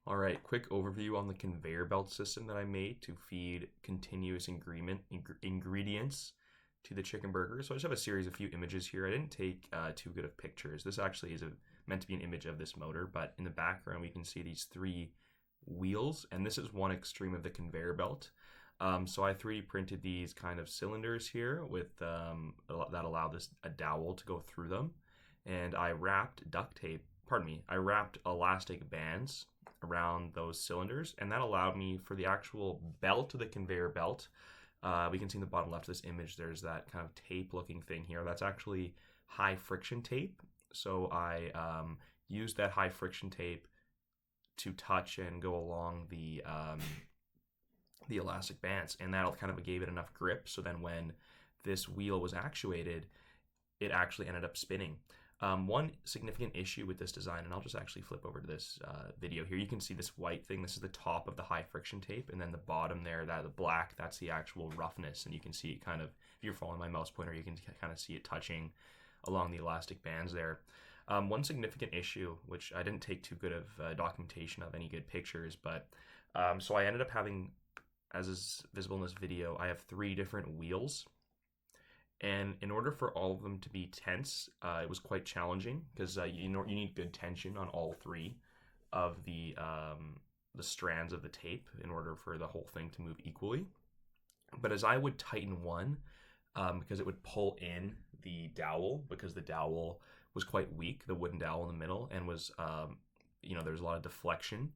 All right, quick overview on the conveyor belt system that I made to feed continuous ingredients to the chicken burger. So I just have a series of few images here. I didn't take too good of pictures. This actually is meant to be an image of this motor, but in the background we can see these three wheels, and this is one extreme of the conveyor belt. So I 3D printed these kind of cylinders here with that allow a dowel to go through them, and I wrapped I wrapped elastic bands around those cylinders, and that allowed me for the actual belt of the conveyor belt. We can see in the bottom left of this image, there's that kind of tape looking thing here. That's actually high friction tape. So I used that high friction tape to touch and go along the elastic bands, and that kind of gave it enough grip. So then when this wheel was actuated, it actually ended up spinning. One significant issue with this design, and I'll just actually flip over to this video here. You can see this white thing. This is the top of the high friction tape, and then the bottom there, the black, that's the actual roughness. And you can see it kind of, if you're following my mouse pointer, you can kind of see it touching along the elastic bands there. One significant issue, which I didn't take too good of documentation of, any good pictures, but so I ended up having, as is visible in this video, I have 3 different wheels. And in order for all of them to be tense, it was quite challenging because you need good tension on all 3 of the strands of the tape in order for the whole thing to move equally. But as I would tighten one, because it would pull in the dowel, because the dowel was quite weak, the wooden dowel in the middle, and was there's a lot of deflection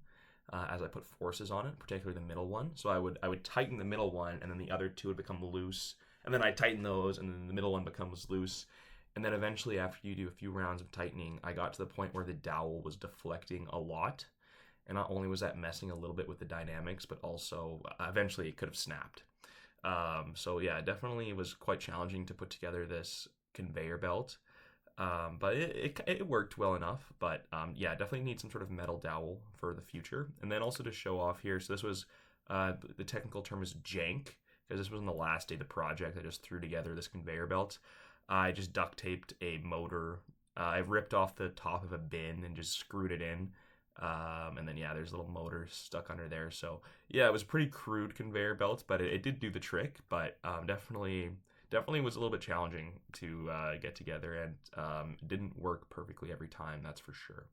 as I put forces on it, particularly the middle one. So I would tighten the middle one, and then the other 2 would become loose. And then I tighten those, and then the middle one becomes loose. And then eventually, after you do a few rounds of tightening, I got to the point where the dowel was deflecting a lot. And not only was that messing a little bit with the dynamics, but also eventually it could have snapped. So yeah, definitely it was quite challenging to put together this conveyor belt. But it worked well enough. But yeah, definitely need some sort of metal dowel for the future. And then also to show off here, so this was, the technical term is jank, because this was on the last day of the project. I just threw together this conveyor belt. I just duct taped a motor. I ripped off the top of a bin and just screwed it in. And then yeah, there's a little motor stuck under there. So yeah, it was a pretty crude conveyor belt, but it did do the trick. But definitely was a little bit challenging to get together, and didn't work perfectly every time, that's for sure.